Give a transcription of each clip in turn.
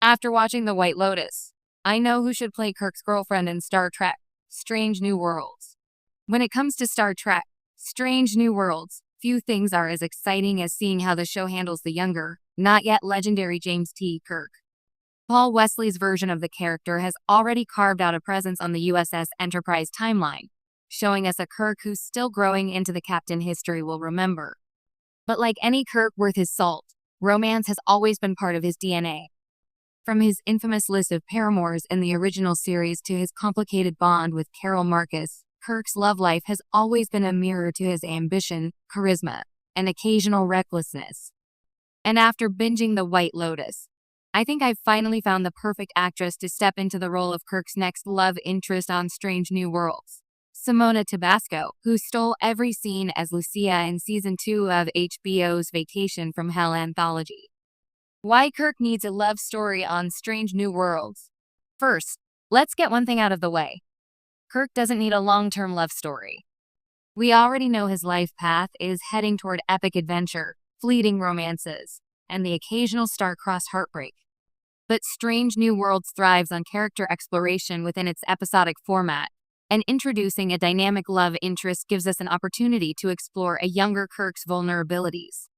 After watching The White Lotus, I know who should play Kirk's girlfriend in Star Trek: Strange New Worlds. When it comes to Star Trek: Strange New Worlds, few things are as exciting as seeing how the show handles the younger, not yet legendary James T. Kirk. Paul Wesley's version of the character has already carved out a presence on the USS Enterprise timeline, showing us a Kirk who's still growing into the captain history will remember. But like any Kirk worth his salt, romance has always been part of his DNA. From his infamous list of paramours in the original series to his complicated bond with Carol Marcus, Kirk's love life has always been a mirror to his ambition, charisma, and occasional recklessness. And after binging The White Lotus, I think I've finally found the perfect actress to step into the role of Kirk's next love interest on Strange New Worlds. Simona Tabasco, who stole every scene as Lucia in Season 2 of HBO's Vacation from Hell anthology. Why Kirk needs a love story on Strange New Worlds. First, let's get one thing out of the way. Kirk doesn't need a long-term love story. We already know his life path is heading toward epic adventure, fleeting romances, and the occasional star-crossed heartbreak. But Strange New Worlds thrives on character exploration within its episodic format, and introducing a dynamic love interest gives us an opportunity to explore a younger Kirk's vulnerabilities.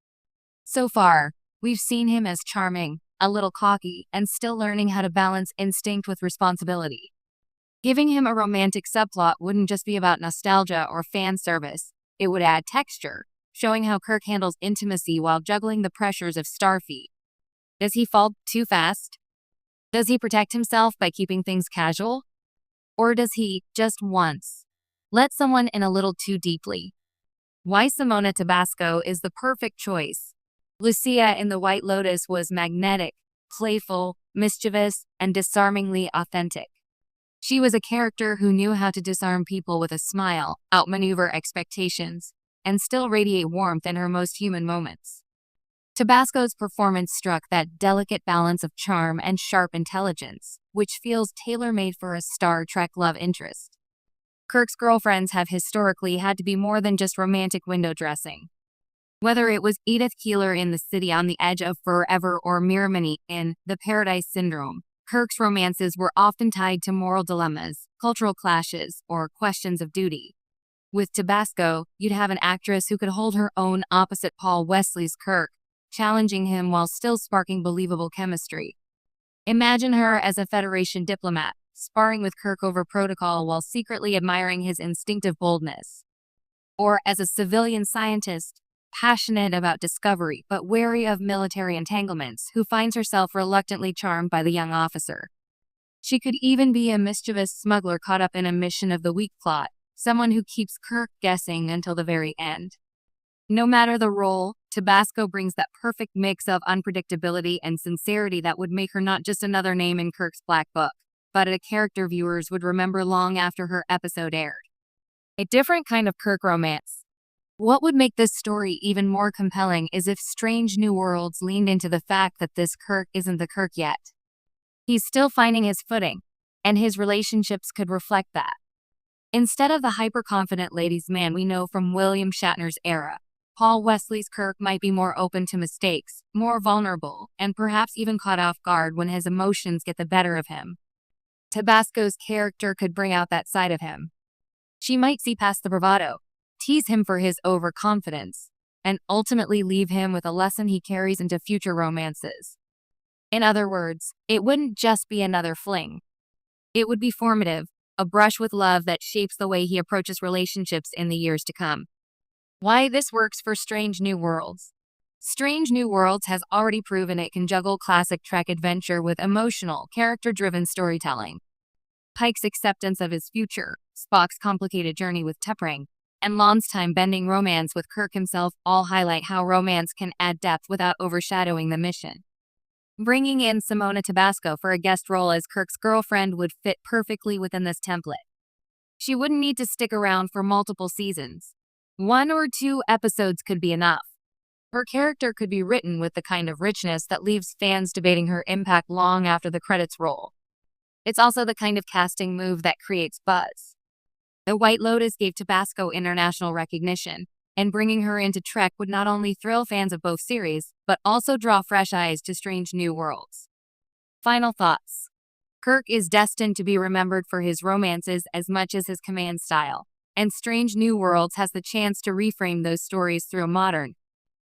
So far, we've seen him as charming, a little cocky, and still learning how to balance instinct with responsibility. Giving him a romantic subplot wouldn't just be about nostalgia or fan service, it would add texture, showing how Kirk handles intimacy while juggling the pressures of Starfleet. Does he fall too fast? Does he protect himself by keeping things casual? Or does he, just once, let someone in a little too deeply? Why Simona Tabasco is the perfect choice. Lucia in The White Lotus was magnetic, playful, mischievous, and disarmingly authentic. She was a character who knew how to disarm people with a smile, outmaneuver expectations, and still radiate warmth in her most human moments. Tabasco's performance struck that delicate balance of charm and sharp intelligence, which feels tailor-made for a Star Trek love interest. Kirk's girlfriends have historically had to be more than just romantic window dressing. Whether it was Edith Keeler in The City on the Edge of Forever or Miramoney in The Paradise Syndrome, Kirk's romances were often tied to moral dilemmas, cultural clashes, or questions of duty. With Tabasco, you'd have an actress who could hold her own opposite Paul Wesley's Kirk, challenging him while still sparking believable chemistry. Imagine her as a Federation diplomat, sparring with Kirk over protocol while secretly admiring his instinctive boldness. Or as a civilian scientist, passionate about discovery but wary of military entanglements, who finds herself reluctantly charmed by the young officer. She could even be a mischievous smuggler caught up in a mission of the weak plot, someone who keeps Kirk guessing until the very end. No matter the role, Tabasco brings that perfect mix of unpredictability and sincerity that would make her not just another name in Kirk's Black Book, but a character viewers would remember long after her episode aired. A different kind of Kirk romance. What would make this story even more compelling is if Strange New Worlds leaned into the fact that this Kirk isn't the Kirk yet. He's still finding his footing, and his relationships could reflect that. Instead of the hyper-confident ladies' man we know from William Shatner's era, Paul Wesley's Kirk might be more open to mistakes, more vulnerable, and perhaps even caught off guard when his emotions get the better of him. Tabasco's character could bring out that side of him. She might see past the bravado, tease him for his overconfidence, and ultimately leave him with a lesson he carries into future romances. In other words, it wouldn't just be another fling. It would be formative, a brush with love that shapes the way he approaches relationships in the years to come. Why this works for Strange New Worlds. Strange New Worlds has already proven it can juggle classic Trek adventure with emotional, character-driven storytelling. Pike's acceptance of his future, Spock's complicated journey with T'Pring, and Lon's time-bending romance with Kirk himself all highlight how romance can add depth without overshadowing the mission. Bringing in Simona Tabasco for a guest role as Kirk's girlfriend would fit perfectly within this template. She wouldn't need to stick around for multiple seasons. 1 or 2 episodes could be enough. Her character could be written with the kind of richness that leaves fans debating her impact long after the credits roll. It's also the kind of casting move that creates buzz. The White Lotus gave Tabasco international recognition, and bringing her into Trek would not only thrill fans of both series, but also draw fresh eyes to Strange New Worlds. Final thoughts. Kirk is destined to be remembered for his romances as much as his command style, and Strange New Worlds has the chance to reframe those stories through a modern,